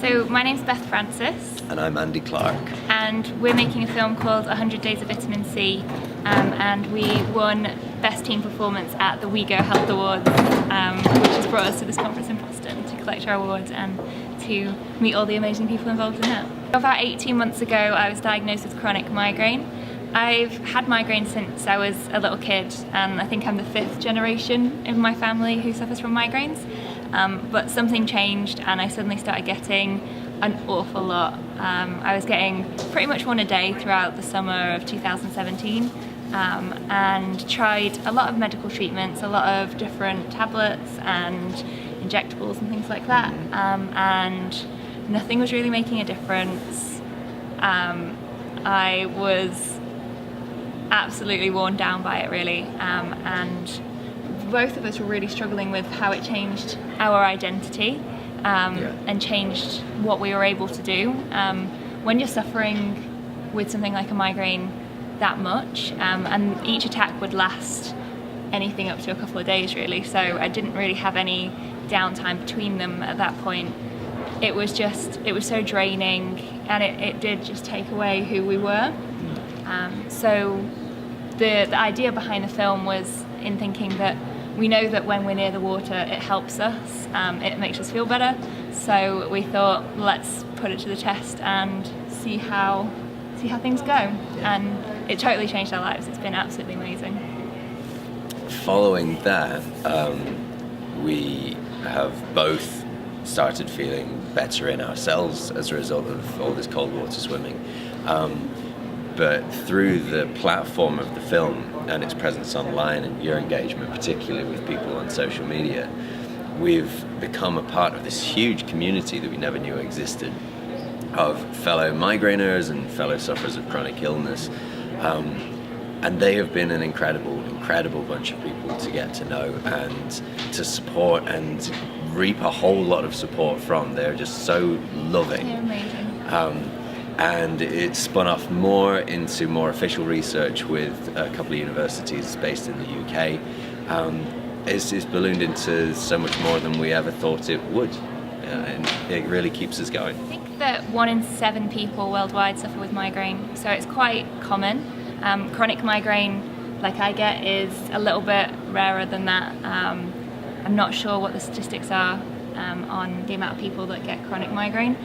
So my name's Beth Francis. And I'm Andy Clark. And we're making a film called 100 Days of Vitamin C. And we won Best Team Performance at the We Go Health Awards, which has brought us to this conference in Boston to collect our awards and to meet all the amazing people involved in it. About 18 months ago, I was diagnosed with chronic migraine. I've had migraine since I was a little kid, and I think I'm the 5th generation in my family who suffers from migraines. But something changed and I suddenly started getting an awful lot. I was getting pretty much one a day throughout the summer of 2017 and tried a lot of medical treatments, a lot of different tablets and injectables and things like that, and nothing was really making a difference. I was absolutely worn down by it really, and both of us were really struggling with how it changed our identity and changed what we were able to do. When you're suffering with something like a migraine that much, and each attack would last anything up to a couple of days really, so I didn't really have any downtime between them at that point. It was so draining, and it did just take away who we were. So the idea behind the film was in thinking that we know that when we're near the water it helps us, it makes us feel better, so we thought let's put it to the test and see how things go, and it totally changed our lives. It's been absolutely amazing. Following that, we have both started feeling better in ourselves as a result of all this cold water swimming. But through the platform of the film and its presence online and your engagement, particularly with people on social media, we've become a part of this huge community that we never knew existed, of fellow migraineurs and fellow sufferers of chronic illness. And they have been an incredible bunch of people to get to know and to support and reap a whole lot of support from. They're just so loving. They're amazing. And it spun off more into more official research with a couple of universities based in the UK. It's ballooned into so much more than we ever thought it would, and it really keeps us going. I think that 1 in 7 people worldwide suffer with migraine, so it's quite common. Chronic migraine, like I get, is a little bit rarer than that. I'm not sure what the statistics are on the amount of people that get chronic migraine,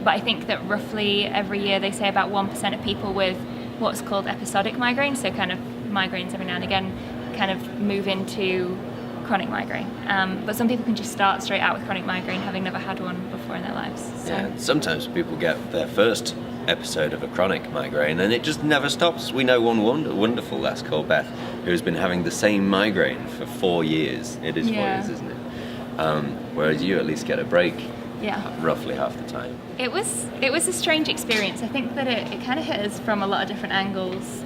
but I think that roughly every year they say about 1% of people with what's called episodic migraine, so kind of migraines every now and again, kind of move into chronic migraine. But some people can just start straight out with chronic migraine having never had one before in their lives. So. Yeah, sometimes people get their first episode of a chronic migraine and it just never stops. We know one wonderful lass called Beth who's been having the same migraine for 4 years. It is 4 years, isn't it? Whereas you at least get a break roughly half the time. It was a strange experience. I think that it kind of hit us from a lot of different angles.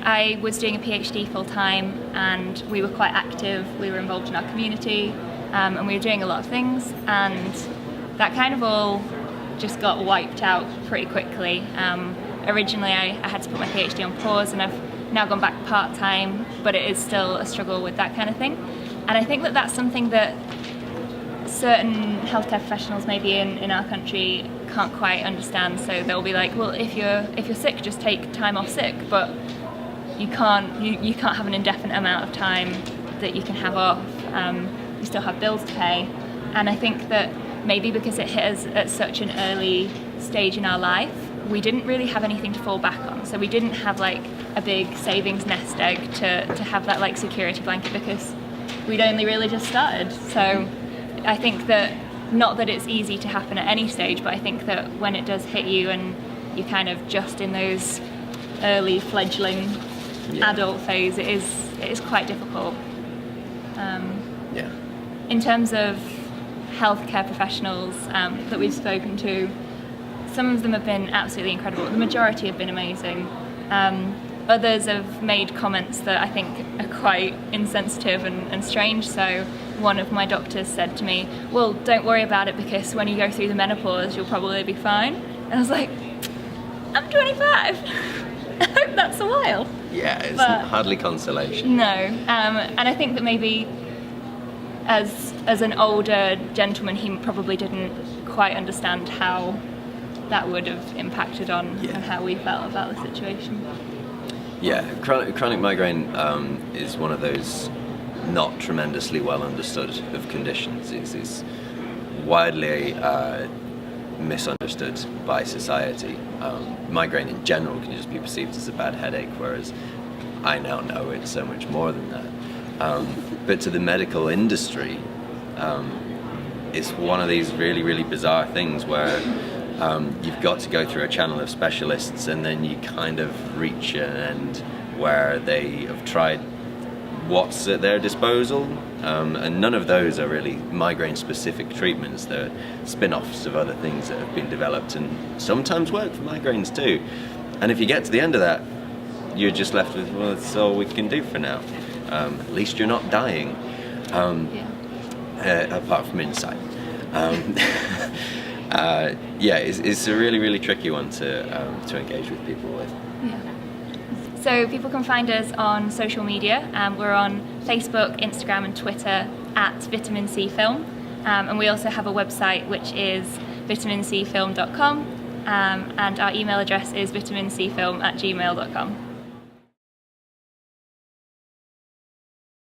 I was doing a PhD full time and we were quite active. We were involved in our community and we were doing a lot of things, and that kind of all just got wiped out pretty quickly. Originally I had to put my PhD on pause, and I've now gone back part-time, but it is still a struggle with that kind of thing. And I think that that's something that certain healthcare professionals maybe in our country can't quite understand. So they'll be like, well, if you're sick, just take time off sick, but you can't have an indefinite amount of time that you can have off. You still have bills to pay. And I think that maybe because it hit us at such an early stage in our life, we didn't really have anything to fall back on. So we didn't have like a big savings nest egg to have that like security blanket, because we'd only really just started. So I think that, not that it's easy to happen at any stage, but I think that when it does hit you and you're kind of just in those early fledgling adult phase, it is quite difficult. In terms of healthcare professionals that we've spoken to, some of them have been absolutely incredible. The majority have been amazing. Others have made comments that I think are quite insensitive and strange. So one of my doctors said to me, well, don't worry about it because when you go through the menopause you'll probably be fine. And I was like, I'm 25. I hope that's a while. Yeah, it's hardly consolation. No, and I think that maybe as an older gentleman, he probably didn't quite understand how that would have impacted on how we felt about the situation. Yeah, chronic migraine is one of those not tremendously well understood of conditions. It's widely misunderstood by society. Migraine in general can just be perceived as a bad headache, whereas I now know it's so much more than that. But to the medical industry, it's one of these really, really bizarre things where you've got to go through a channel of specialists, and then you kind of reach an end where they have tried what's at their disposal, and none of those are really migraine-specific treatments. They're spin-offs of other things that have been developed and sometimes work for migraines too. And if you get to the end of that, you're just left with, well, that's all we can do for now. At least you're not dying, apart from insight. It's a really, really tricky one to engage with people with. Yeah. So people can find us on social media. We're on Facebook, Instagram and Twitter at Vitamin C Film. And we also have a website which is vitamincfilm.com, and our email address is vitamincfilm@gmail.com.